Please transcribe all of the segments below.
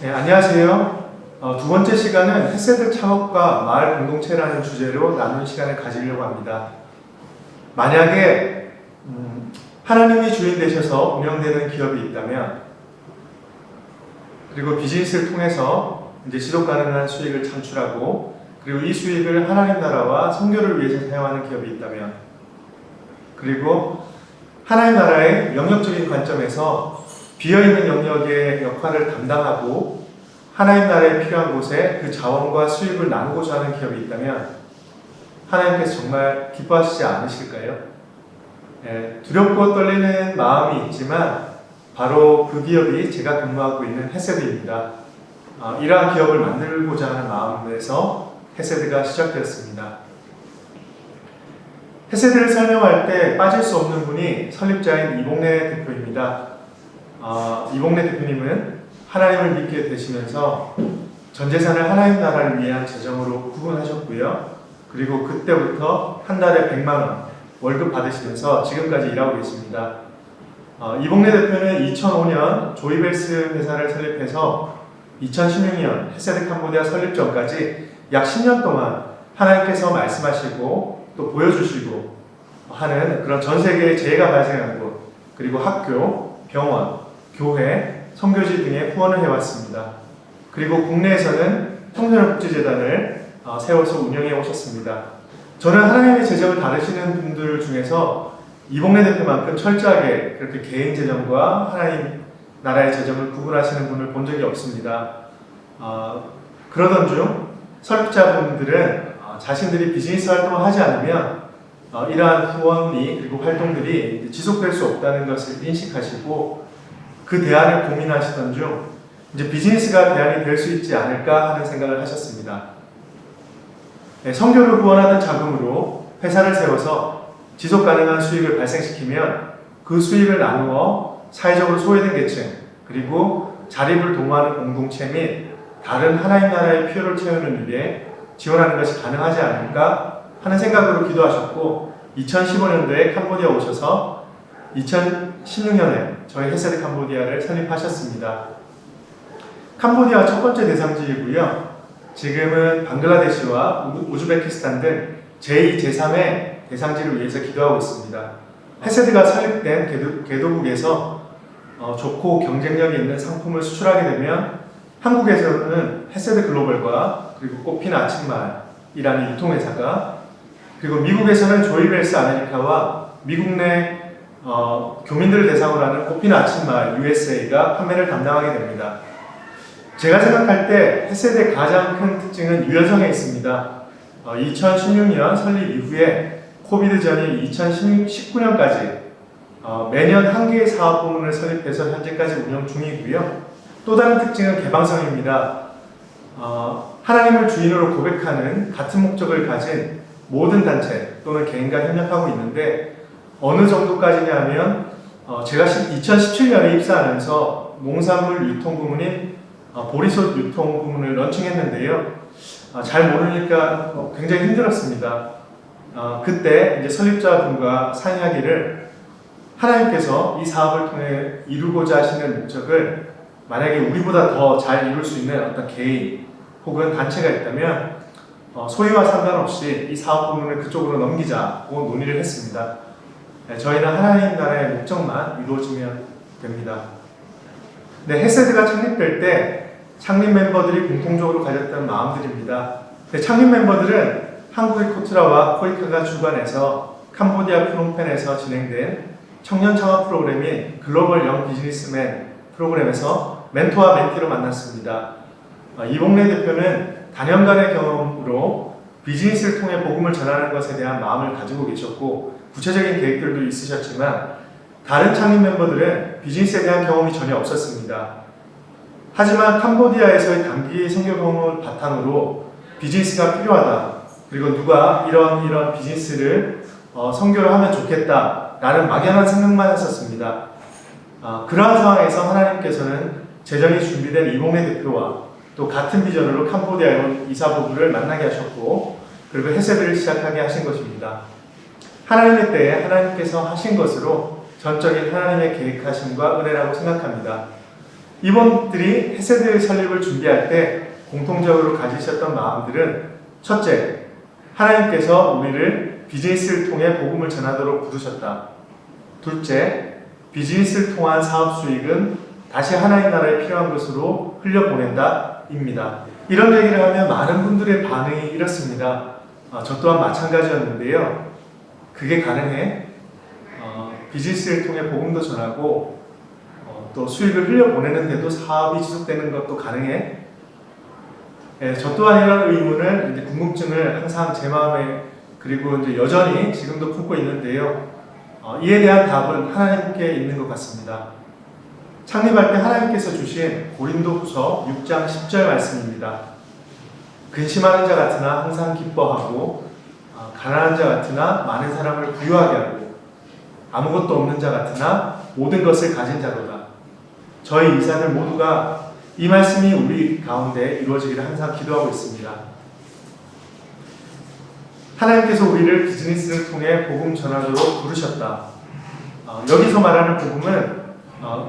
네, 안녕하세요. 두 번째 시간은 헤세드 창업과 마을 공동체라는 주제로 나눈 시간을 가지려고 합니다. 만약에 하나님이 주인 되셔서 운영되는 기업이 있다면, 그리고 비즈니스를 통해서 이제 지속 가능한 수익을 창출하고, 그리고 이 수익을 하나님 나라와 선교를 위해서 사용하는 기업이 있다면, 그리고 하나님 나라의 영역적인 관점에서 비어있는 영역의 역할을 담당하고 하나님 나라에 필요한 곳에 그 자원과 수익을 나누고자 하는 기업이 있다면 하나님께서 정말 기뻐하시지 않으실까요? 두렵고 떨리는 마음이 있지만 바로 그 기업이 제가 근무하고 있는 헤세드입니다. 이러한 기업을 만들고자 하는 마음에서 헤세드가 시작되었습니다. 헤세드를 설명할 때 빠질 수 없는 분이 설립자인 이봉래 대표입니다. 이봉래 대표님은 하나님을 믿게 되시면서 전 재산을 하나님 나라를 위한 재정으로 구분하셨고요. 그리고 그때부터 한 달에 100만 원 월급 받으시면서 지금까지 일하고 계십니다. 이봉래 대표는 2005년 조이벨스 회사를 설립해서 2016년 헤세드 캄보디아 설립 전까지 약 10년 동안 하나님께서 말씀하시고 또 보여주시고 하는 그런 전 세계에 재해가 발생한 곳, 그리고 학교, 병원, 교회, 선교지 등에 후원을 해왔습니다. 그리고 국내에서는 청소년복지재단을 세워서 운영해 오셨습니다. 저는 하나님의 재정을 다루시는 분들 중에서 이봉래 대표만큼 철저하게 그렇게 개인 재정과 하나님 나라의 재정을 구분하시는 분을 본 적이 없습니다. 그러던 중 설립자분들은 자신들이 비즈니스 활동을 하지 않으면 이러한 후원이 그리고 활동들이 지속될 수 없다는 것을 인식하시고 그 대안을 고민하시던 중 이제 비즈니스가 대안이 될 수 있지 않을까 하는 생각을 하셨습니다. 선교를 후원하던 자금으로 회사를 세워서 지속 가능한 수익을 발생시키면 그 수익을 나누어 사회적으로 소외된 계층, 그리고 자립을 도모하는 공동체 및 다른 하나님 나라의 필요를 채우는 일에 지원하는 것이 가능하지 않을까 하는 생각으로 기도하셨고 2015년도에 캄보디아 오셔서 2016년에 저희 헤세드 캄보디아를 설립하셨습니다. 캄보디아 첫 번째 대상지이고요. 지금은 방글라데시와 우즈베키스탄 등 제2, 제3의 대상지를 위해서 기도하고 있습니다. 헤세드가 설립된 개도국에서 좋고 경쟁력이 있는 상품을 수출하게 되면 한국에서는 헤세드 글로벌과 그리고 꽃피는 아침말이라는 유통회사가, 그리고 미국에서는 조이벨스 아메리카와 미국 내 교민들을 대상으로 하는 꽃피는 아침말 USA가 판매를 담당하게 됩니다. 제가 생각할 때 헤세드의 가장 큰 특징은 유연성에 있습니다. 2016년 설립 이후에 코비드 전인 2019년까지 매년 한 개의 사업 부문을 설립해서 현재까지 운영 중이고요. 또 다른 특징은 개방성입니다. 하나님을 주인으로 고백하는 같은 목적을 가진 모든 단체 또는 개인과 협력하고 있는데 어느 정도까지냐 하면 제가 2017년에 입사하면서 농산물 유통 부문인 보리솥 유통 부문을 런칭했는데요. 잘 모르니까 굉장히 힘들었습니다. 그때 이제 설립자분과 상의하기를 하나님께서 이 사업을 통해 이루고자 하시는 목적을 만약에 우리보다 더 잘 이룰 수 있는 어떤 개인 혹은 단체가 있다면 소위와 상관없이 이 사업 부문을 그쪽으로 넘기자고 논의를 했습니다. 저희는 하나님 나라의 목적만 이루어지면 됩니다. 네, 헤세드가 창립될 때 창립 멤버들이 공통적으로 가졌던 마음들입니다. 창립 멤버들은 한국의 코트라와 코이카가 주관해서 캄보디아 프놈펜에서 진행된 청년 창업 프로그램인 글로벌 영 비즈니스맨 프로그램에서 멘토와 멘티로 만났습니다. 이봉래 대표는 다년간의 경험으로 비즈니스를 통해 복음을 전하는 것에 대한 마음을 가지고 계셨고 구체적인 계획들도 있으셨지만 다른 창립 멤버들은 비즈니스에 대한 경험이 전혀 없었습니다. 하지만 캄보디아에서의 단기 선교 경험을 바탕으로 비즈니스가 필요하다, 그리고 누가 이런 비즈니스를 선교를 하면 좋겠다라는 막연한 생각만 했었습니다. 그러한 상황에서 하나님께서는 재정이 준비된 이봉래 대표와 또 같은 비전으로 캄보디아에 온 이사부부를 만나게 하셨고 그리고 헤세드를 시작하게 하신 것입니다. 하나님의 때에 하나님께서 하신 것으로 전적인 하나님의 계획하심과 은혜라고 생각합니다. 이분들이 헤세드의 설립을 준비할 때 공통적으로 가지셨던 마음들은 첫째, 하나님께서 우리를 비즈니스를 통해 복음을 전하도록 부르셨다. 둘째, 비즈니스를 통한 사업 수익은 다시 하나님 나라에 필요한 것으로 흘려보낸다 입니다. 이런 얘기를 하면 많은 분들의 반응이 이렇습니다. 저 또한 마찬가지였는데요. 그게 가능해? 비즈니스를 통해 복음도 전하고 또 수익을 흘려보내는데도 사업이 지속되는 것도 가능해? 저 또한 이런 의문을, 이제 궁금증을 항상 제 마음에 그리고 이제 여전히 지금도 품고 있는데요. 이에 대한 답은 하나님께 있는 것 같습니다. 창립할 때 하나님께서 주신 고린도후서 6장 10절 말씀입니다. 근심하는 자 같으나 항상 기뻐하고 가난한 자 같으나 많은 사람을 부유하게 하고 아무것도 없는 자 같으나 모든 것을 가진 자로다. 저희 이사들 모두가 이 말씀이 우리 가운데 이루어지기를 항상 기도하고 있습니다. 하나님께서 우리를 비즈니스를 통해 복음 전하도록 부르셨다. 여기서 말하는 복음은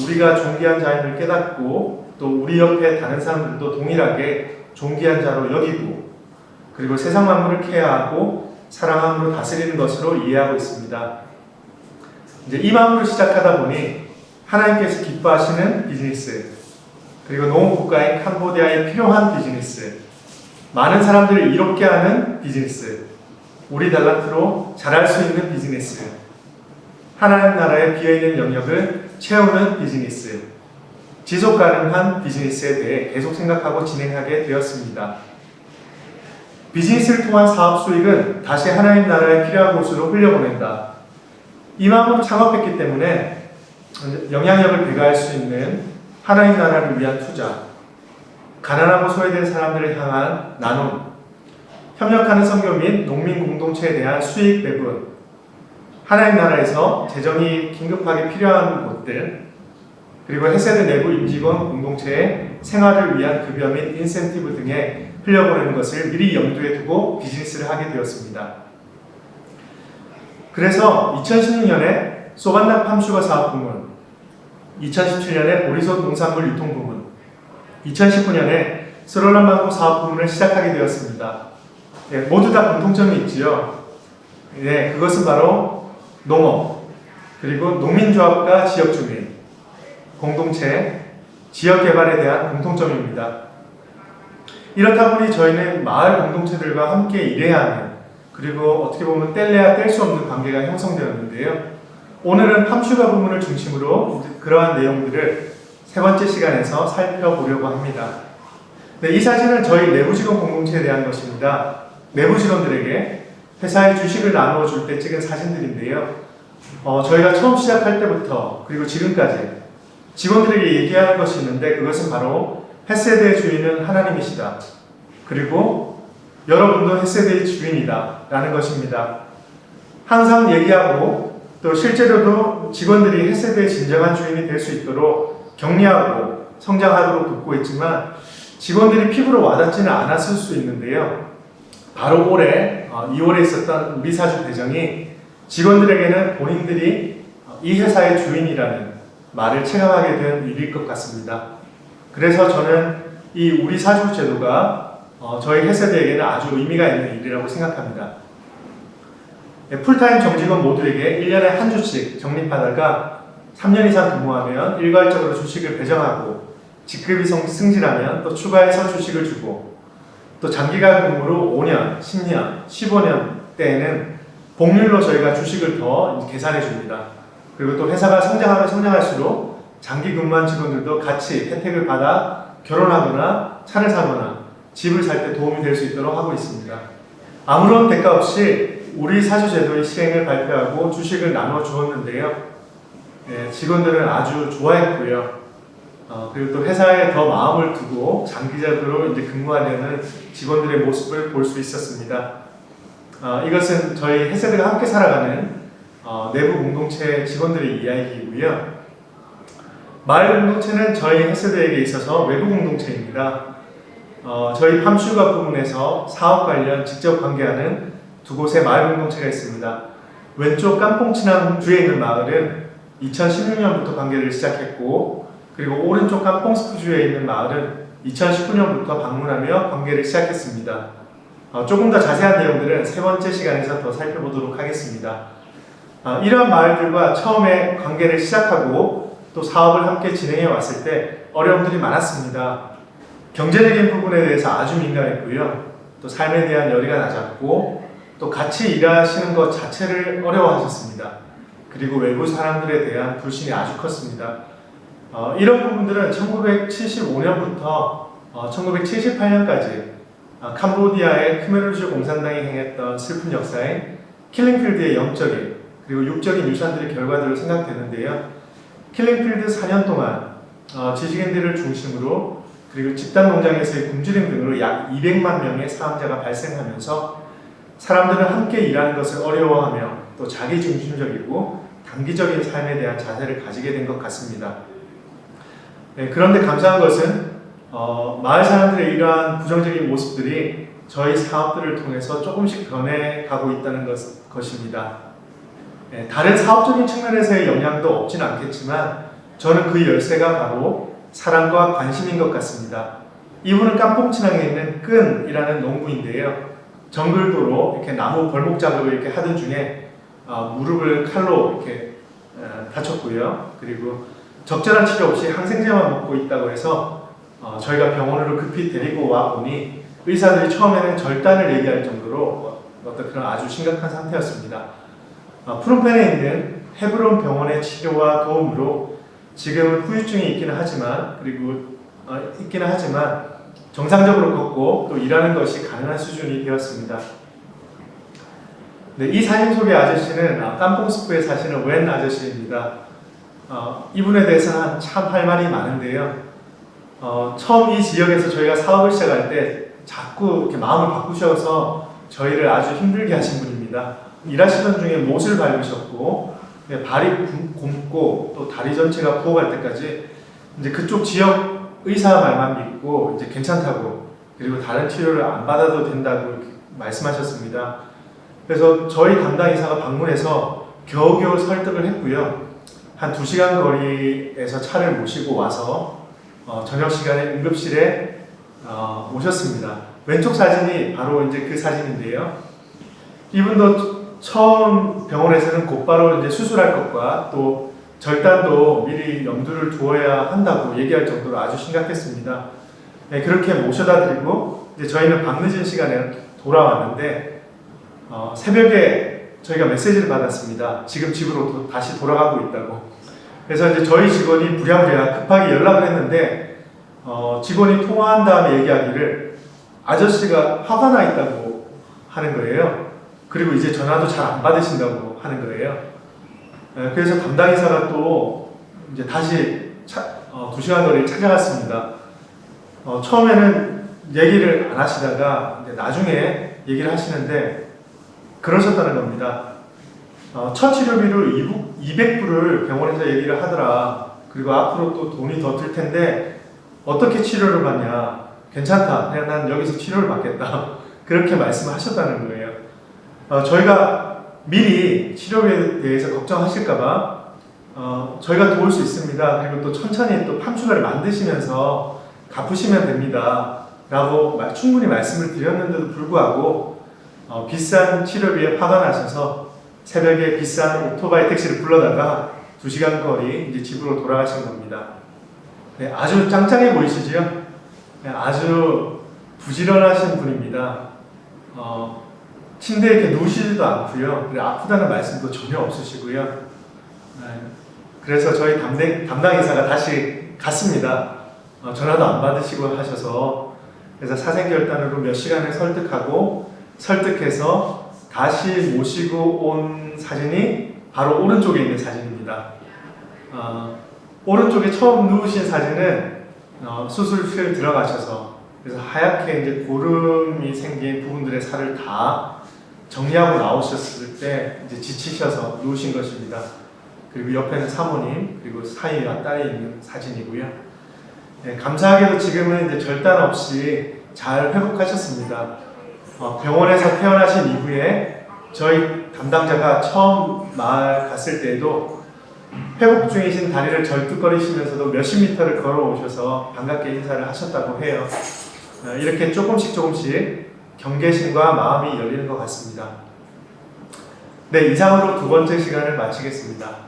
우리가 존귀한 자임을 깨닫고 또 우리 옆에 다른 사람들도 동일하게 존귀한 자로 여기고 그리고 세상 만물을 케어하고 사랑함으로 다스리는 것으로 이해하고 있습니다. 이제 이 마음으로 시작하다 보니 하나님께서 기뻐하시는 비즈니스 그리고 농업국가인 캄보디아에 필요한 비즈니스 많은 사람들을 이롭게 하는 비즈니스 우리 달란트로 잘할 수 있는 비즈니스 하나님 나라에 비어있는 영역을 채우는 비즈니스 지속 가능한 비즈니스에 대해 계속 생각하고 진행하게 되었습니다. 비즈니스를 통한 사업 수익은 다시 하나님 나라에 필요한 곳으로 흘려보낸다. 이 마음으로 창업했기 때문에 영향력을 배가할 수 있는 하나님 나라를 위한 투자, 가난하고 소외된 사람들을 향한 나눔, 협력하는 선교 및 농민 공동체에 대한 수익 배분, 하나님 나라에서 재정이 긴급하게 필요한 곳들, 그리고 헤세드 내부 임직원 공동체의 생활을 위한 급여 및 인센티브 등에 흘려보내는 것을 미리 염두에 두고 비즈니스를 하게 되었습니다. 그래서 2016년에 소반나 팜슈가 사업 부문, 2017년에 보리솥 농산물 유통 부문, 2019년에 스롤란망고 사업 부문을 시작하게 되었습니다. 모두 다 공통점이 있지요. 그것은 바로 농업, 그리고 농민조합과 지역주민, 공동체, 지역개발에 대한 공통점입니다. 이렇다 보니 저희는 마을 공동체들과 함께 일해야 하는 그리고 어떻게 보면 뗄래야 뗄 수 없는 관계가 형성되었는데요. 오늘은 팜슈가 부문을 중심으로 그러한 내용들을 세 번째 시간에서 살펴보려고 합니다. 이 사진은 저희 내부 직원 공동체에 대한 것입니다. 내부 직원들에게 회사의 주식을 나누어 줄 때 찍은 사진들인데요. 저희가 처음 시작할 때부터 그리고 지금까지 직원들에게 얘기하는 것이 있는데 그것은 바로 헤세드의 주인은 하나님이시다. 그리고 여러분도 헤세드의 주인이다 라는 것입니다. 항상 얘기하고 또 실제로도 직원들이 헤세드의 진정한 주인이 될 수 있도록 격려하고 성장하도록 돕고 있지만 직원들이 피부로 와닿지는 않았을 수 있는데요. 바로 올해 2월에 있었던 우리 사주 대정이 직원들에게는 본인들이 이 회사의 주인이라는 말을 체감하게 된 일일 것 같습니다. 그래서 저는 이 우리 사주 제도가 저희 헤세드에게는 아주 의미가 있는 일이라고 생각합니다. 풀타임 정직원 모두에게 1년에 한 주씩 적립하다가 3년 이상 근무하면 일괄적으로 주식을 배정하고 직급이 승진하면 또 추가해서 주식을 주고 또 장기간 근무로 5년, 10년, 15년 때에는 복률로 저희가 주식을 더 계산해 줍니다. 그리고 또 회사가 성장하면 성장할수록 장기 근무한 직원들도 같이 혜택을 받아 결혼하거나 차를 사거나 집을 살 때 도움이 될 수 있도록 하고 있습니다. 아무런 대가 없이 우리 사주제도의 시행을 발표하고 주식을 나눠 주었는데요. 직원들은 아주 좋아했고요. 그리고 또 회사에 더 마음을 두고 장기적으로 이제 근무하려는 직원들의 모습을 볼 수 있었습니다. 이것은 저희 헤세드가 함께 살아가는 내부 공동체 직원들의 이야기이고요. 마을 공동체는 저희 헤세드에게 있어서 외부 공동체입니다. 저희 팜슈가 부문에서 사업 관련 직접 관계하는 두 곳의 마을 공동체가 있습니다. 왼쪽 깜뽕치남 주에 있는 마을은 2016년부터 관계를 시작했고 그리고 오른쪽 깜뽕스프주에 있는 마을은 2019년부터 방문하며 관계를 시작했습니다. 조금 더 자세한 내용들은 세 번째 시간에서 더 살펴보도록 하겠습니다. 이러한 마을들과 처음에 관계를 시작하고 또 사업을 함께 진행해 왔을 때 어려움들이 많았습니다. 경제적인 부분에 대해서 아주 민감했고요. 또 삶에 대한 열의가 낮았고 또 같이 일하시는 것 자체를 어려워하셨습니다. 그리고 외부 사람들에 대한 불신이 아주 컸습니다. 이런 부분들은 1975년부터 1978년까지 캄보디아의 크메르주 공산당이 행했던 슬픈 역사인 킬링필드의 영적인 그리고 육적인 유산들의 결과들을 생각되는데요. 킬링필드 4년 동안 지식인들을 중심으로 그리고 집단 농장에서의 굶주림 등으로 약 200만 명의 사망자가 발생하면서 사람들은 함께 일하는 것을 어려워하며 또 자기중심적이고 단기적인 삶에 대한 자세를 가지게 된 것 같습니다. 네, 그런데 감사한 것은 마을 사람들의 이러한 부정적인 모습들이 저희 사업들을 통해서 조금씩 변해가고 있다는 것입니다. 네, 다른 사업적인 측면에서의 영향도 없진 않겠지만 저는 그 열쇠가 바로 사랑과 관심인 것 같습니다. 이분은 깜뽕치낭에 있는 끈이라는 농부인데요. 정글도로 이렇게 나무 벌목 작업을 이렇게 하던 중에 무릎을 칼로 이렇게 다쳤고요. 그리고 적절한 치료 없이 항생제만 먹고 있다고 해서 저희가 병원으로 급히 데리고 와 보니 의사들이 처음에는 절단을 얘기할 정도로 어떤 그런 아주 심각한 상태였습니다. 프놈펜에 있는 헤브론 병원의 치료와 도움으로 지금은 후유증이 있기는 하지만 정상적으로 걷고 또 일하는 것이 가능한 수준이 되었습니다. 네, 이 사진 속의 아저씨는 깜뽕스프에 사시는 웬 아저씨입니다. 이분에 대해서는 참 할 말이 많은데요. 처음 이 지역에서 저희가 사업을 시작할 때 자꾸 이렇게 마음을 바꾸셔서 저희를 아주 힘들게 하신 분입니다. 일하시던 중에 못을 밟으셨고 발이 굼고 또 다리 전체가 부어갈 때까지 이제 그쪽 지역 의사 말만 믿고 이제 괜찮다고 그리고 다른 치료를 안 받아도 된다고 말씀하셨습니다. 그래서 저희 담당 의사가 방문해서 겨우겨우 설득을 했고요. 한 2시간 거리에서 차를 모시고 와서 저녁 시간에 응급실에 오셨습니다. 왼쪽 사진이 바로 이제 그 사진인데요. 이분도 처음 병원에서는 곧바로 이제 수술할 것과 또 절단도 미리 염두를 두어야 한다고 얘기할 정도로 아주 심각했습니다. 네, 그렇게 모셔다 드리고 이제 저희는 밤늦은 시간에 돌아왔는데 새벽에 저희가 메시지를 받았습니다. 지금 집으로 다시 돌아가고 있다고. 그래서 이제 저희 직원이 부랴부랴 급하게 연락을 했는데 직원이 통화한 다음에 얘기하기를 아저씨가 화가 나 있다고 하는 거예요. 그리고 이제 전화도 잘 안 받으신다고 하는 거예요. 그래서 담당 의사가 또 이제 다시 2시간 거리를 찾아갔습니다. 처음에는 얘기를 안 하시다가 이제 나중에 얘기를 하시는데 그러셨다는 겁니다. 첫 치료비로 200불을 병원에서 얘기를 하더라. 그리고 앞으로 또 돈이 더 들 텐데 어떻게 치료를 받냐. 괜찮다. 그냥 난 여기서 치료를 받겠다. 그렇게 말씀하셨다는 거예요. 저희가 미리 치료에 대해서 걱정하실까봐 저희가 도울 수 있습니다. 그리고 또 천천히 또 팜슈가를 만드시면서 갚으시면 됩니다. 라고 충분히 말씀을 드렸는데도 불구하고 비싼 치료비에 화가 나셔서 새벽에 비싼 오토바이 택시를 불러다가 2시간 거리 이제 집으로 돌아가신 겁니다. 네, 아주 짱짱해 보이시죠? 네, 아주 부지런하신 분입니다. 침대에 이렇게 누우시지도 않고요. 아프다는 말씀도 전혀 없으시고요. 네, 그래서 저희 담당 의사가 다시 갔습니다. 전화도 안 받으시고 하셔서 그래서 사생결단으로 몇 시간을 설득해서 다시 모시고 온 사진이 바로 오른쪽에 있는 사진입니다. 오른쪽에 처음 누우신 사진은 수술실에 들어가셔서 그래서 하얗게 이제 고름이 생긴 부분들의 살을 다 정리하고 나오셨을 때 이제 지치셔서 누우신 것입니다. 그리고 옆에는 사모님 그리고 사위와 딸이 있는 사진이고요. 네, 감사하게도 지금은 이제 절단 없이 잘 회복하셨습니다. 병원에서 퇴원하신 이후에 저희 담당자가 처음 마을 갔을 때에도 회복 중이신 다리를 절뚝거리시면서도 몇십 미터를 걸어오셔서 반갑게 인사를 하셨다고 해요. 이렇게 조금씩 경계심과 마음이 열리는 것 같습니다. 네, 이상으로 두 번째 시간을 마치겠습니다.